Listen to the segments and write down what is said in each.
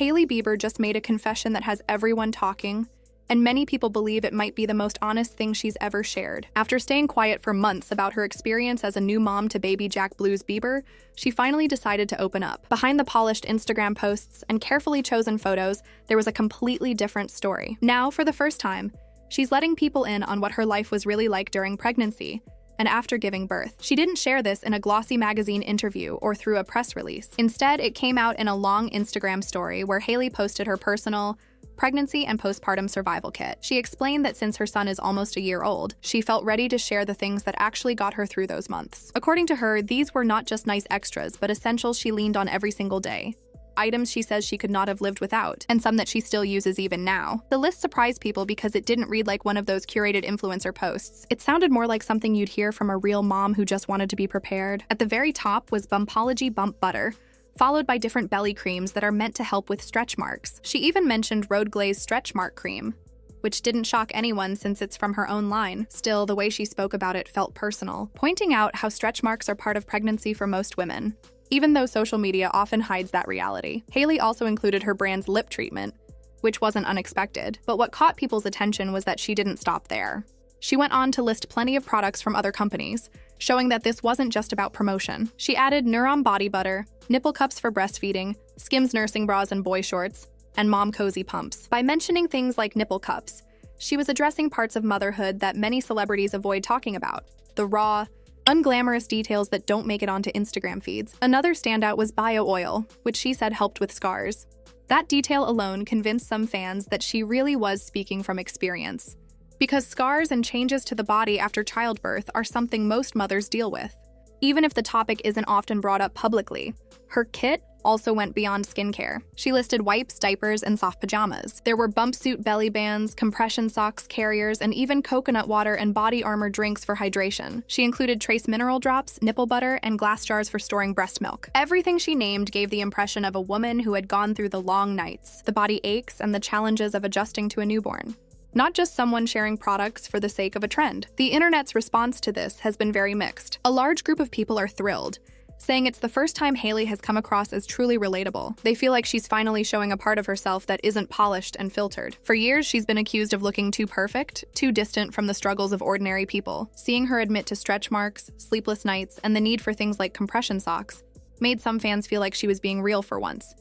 Hailey Bieber just made a confession that has everyone talking, and many people believe it might be the most honest thing she's ever shared. After staying quiet for months about her experience as a new mom to baby Jack Blues Bieber, she finally decided to open up. Behind the polished Instagram posts and carefully chosen photos, there was a completely different story. Now, for the first time, she's letting people in on what her life was really like during pregnancy and after giving birth. She didn't share this in a glossy magazine interview or through a press release. Instead, it came out in a long Instagram story where Hailey posted her personal pregnancy and postpartum survival kit. She explained that since her son is almost a year old, she felt ready to share the things that actually got her through those months. According to her, these were not just nice extras, but essentials she leaned on every single day. Items she says she could not have lived without, and some that she still uses even now. The list surprised people because it didn't read like one of those curated influencer posts. It sounded more like something you'd hear from a real mom who just wanted to be prepared. At the very top was Bumpology Bump Butter, followed by different belly creams that are meant to help with stretch marks. She even mentioned Road Glaze Stretch Mark Cream, which didn't shock anyone since it's from her own line. Still, the way she spoke about it felt personal, pointing out how stretch marks are part of pregnancy for most women, even though social media often hides that reality. Hailey also included her brand's lip treatment, which wasn't unexpected, but what caught people's attention was that she didn't stop there. She went on to list plenty of products from other companies, showing that this wasn't just about promotion. She added Neuron Body Butter, nipple cups for breastfeeding, Skims nursing bras and boy shorts, and Mom Cozy pumps. By mentioning things like nipple cups, she was addressing parts of motherhood that many celebrities avoid talking about: the raw, unglamorous details that don't make it onto Instagram feeds. Another standout was bio oil, which she said helped with scars. That detail alone convinced some fans that she really was speaking from experience, because scars and changes to the body after childbirth are something most mothers deal with, even if the topic isn't often brought up publicly. Her kit also went beyond skincare. She listed wipes, diapers, and soft pajamas. There were bumpsuit belly bands, compression socks, carriers, and even coconut water and body armor drinks for hydration. She included trace mineral drops, nipple butter, and glass jars for storing breast milk. Everything she named gave the impression of a woman who had gone through the long nights, the body aches, and the challenges of adjusting to a newborn. Not just someone sharing products for the sake of a trend. The internet's response to this has been very mixed. A large group of people are thrilled, saying it's the first time Hailey has come across as truly relatable. They feel like she's finally showing a part of herself that isn't polished and filtered. For years, she's been accused of looking too perfect, too distant from the struggles of ordinary people. Seeing her admit to stretch marks, sleepless nights, and the need for things like compression socks made some fans feel like she was being real for once.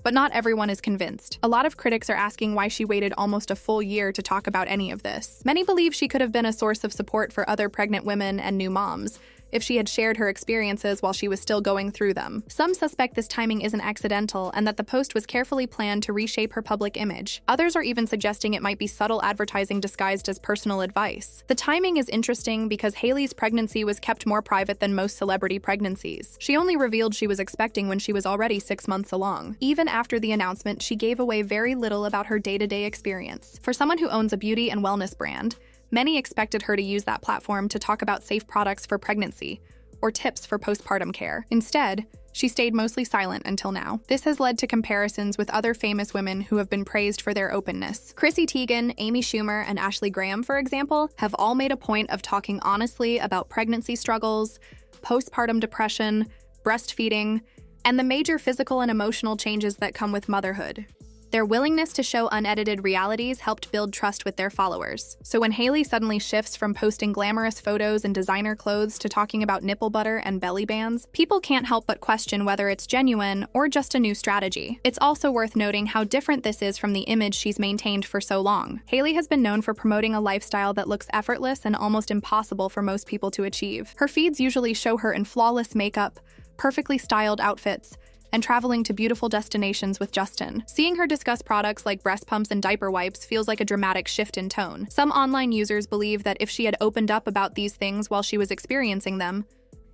But not everyone is convinced. A lot of critics are asking why she waited almost a full year to talk about any of this. Many believe she could have been a source of support for other pregnant women and new moms if she had shared her experiences while she was still going through them. Some suspect this timing isn't accidental and that the post was carefully planned to reshape her public image. Others are even suggesting it might be subtle advertising disguised as personal advice. The timing is interesting because Hailey's pregnancy was kept more private than most celebrity pregnancies. She only revealed she was expecting when she was already 6 months along. Even after the announcement, she gave away very little about her day-to-day experience. For someone who owns a beauty and wellness brand, many expected her to use that platform to talk about safe products for pregnancy or tips for postpartum care. Instead, she stayed mostly silent until now. This has led to comparisons with other famous women who have been praised for their openness. Chrissy Teigen, Amy Schumer, and Ashley Graham, for example, have all made a point of talking honestly about pregnancy struggles, postpartum depression, breastfeeding, and the major physical and emotional changes that come with motherhood. Their willingness to show unedited realities helped build trust with their followers. So when Hailey suddenly shifts from posting glamorous photos and designer clothes to talking about nipple butter and belly bands, people can't help but question whether it's genuine or just a new strategy. It's also worth noting how different this is from the image she's maintained for so long. Hailey has been known for promoting a lifestyle that looks effortless and almost impossible for most people to achieve. Her feeds usually show her in flawless makeup, perfectly styled outfits, and traveling to beautiful destinations with Justin. Seeing her discuss products like breast pumps and diaper wipes feels like a dramatic shift in tone. Some online users believe that if she had opened up about these things while she was experiencing them,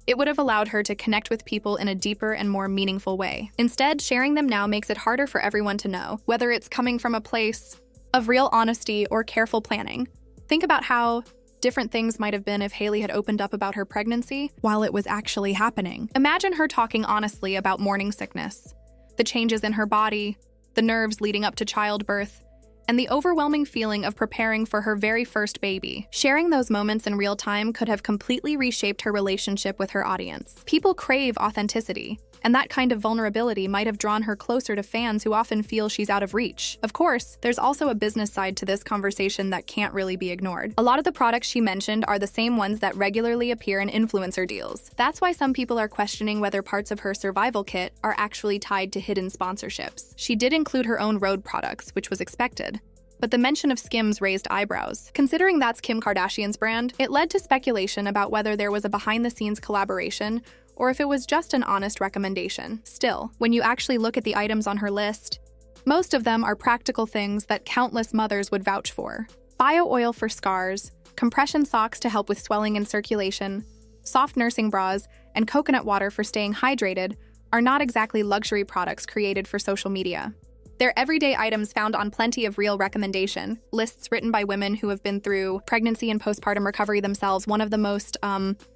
it would have allowed her to connect with people in a deeper and more meaningful way. Instead, sharing them now makes it harder for everyone to know, whether it's coming from a place of real honesty or careful planning. Think about how different things might have been if Hailey had opened up about her pregnancy while it was actually happening. Imagine her talking honestly about morning sickness, the changes in her body, the nerves leading up to childbirth, and the overwhelming feeling of preparing for her very first baby. Sharing those moments in real time could have completely reshaped her relationship with her audience. People crave authenticity, And that kind of vulnerability might have drawn her closer to fans who often feel she's out of reach. Of course, there's also a business side to this conversation that can't really be ignored. A lot of the products she mentioned are the same ones that regularly appear in influencer deals. That's why some people are questioning whether parts of her survival kit are actually tied to hidden sponsorships. She did include her own road products, which was expected. But the mention of Skims raised eyebrows. Considering that's Kim Kardashian's brand, it led to speculation about whether there was a behind-the-scenes collaboration or if it was just an honest recommendation. Still, when you actually look at the items on her list, most of them are practical things that countless mothers would vouch for. Bio oil for scars, compression socks to help with swelling and circulation, soft nursing bras, and coconut water for staying hydrated are not exactly luxury products created for social media. They're everyday items found on plenty of real recommendation lists written by women who have been through pregnancy and postpartum recovery themselves. One of the most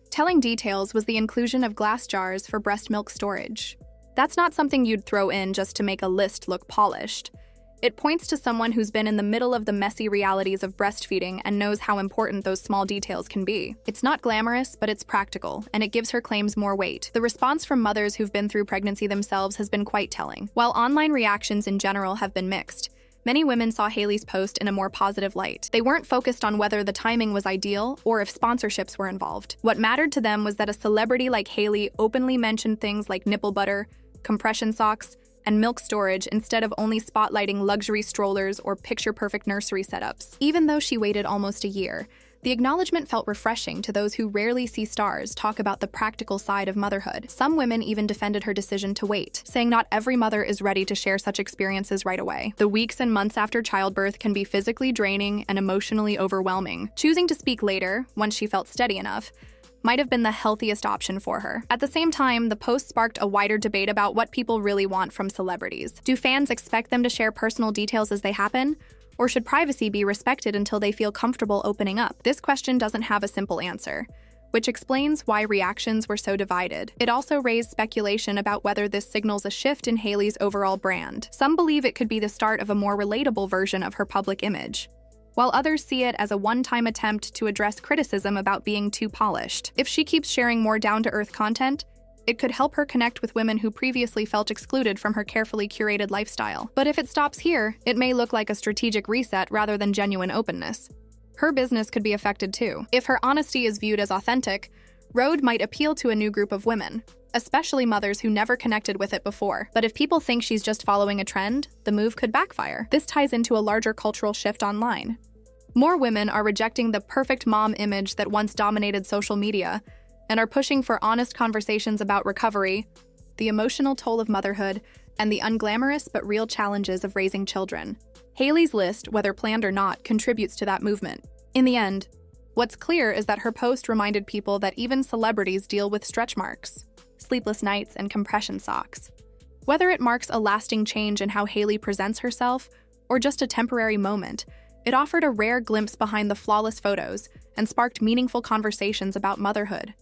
telling details was the inclusion of glass jars for breast milk storage. That's not something you'd throw in just to make a list look polished. It points to someone who's been in the middle of the messy realities of breastfeeding and knows how important those small details can be. It's not glamorous, but it's practical, and it gives her claims more weight. The response from mothers who've been through pregnancy themselves has been quite telling. While online reactions in general have been mixed, many women saw Hailey's post in a more positive light. They weren't focused on whether the timing was ideal or if sponsorships were involved. What mattered to them was that a celebrity like Hailey openly mentioned things like nipple butter, compression socks, and milk storage instead of only spotlighting luxury strollers or picture-perfect nursery setups. Even though she waited almost a year, the acknowledgement felt refreshing to those who rarely see stars talk about the practical side of motherhood. Some women even defended her decision to wait, saying not every mother is ready to share such experiences right away. The weeks and months after childbirth can be physically draining and emotionally overwhelming. Choosing to speak later, once she felt steady enough, might have been the healthiest option for her. At the same time, the post sparked a wider debate about what people really want from celebrities. Do fans expect them to share personal details as they happen? Or should privacy be respected until they feel comfortable opening up? This question doesn't have a simple answer, which explains why reactions were so divided. It also raised speculation about whether this signals a shift in Hailey's overall brand. Some believe it could be the start of a more relatable version of her public image, while others see it as a one-time attempt to address criticism about being too polished. If she keeps sharing more down-to-earth content, it could help her connect with women who previously felt excluded from her carefully curated lifestyle. But if it stops here, it may look like a strategic reset rather than genuine openness. Her business could be affected too. If her honesty is viewed as authentic, Rhode might appeal to a new group of women, especially mothers who never connected with it before. But if people think she's just following a trend, the move could backfire. This ties into a larger cultural shift online. More women are rejecting the perfect mom image that once dominated social media and are pushing for honest conversations about recovery, the emotional toll of motherhood, and the unglamorous but real challenges of raising children. Hailey's list, whether planned or not, contributes to that movement. In the end, what's clear is that her post reminded people that even celebrities deal with stretch marks, sleepless nights, and compression socks. Whether it marks a lasting change in how Hailey presents herself or just a temporary moment, it offered a rare glimpse behind the flawless photos and sparked meaningful conversations about motherhood.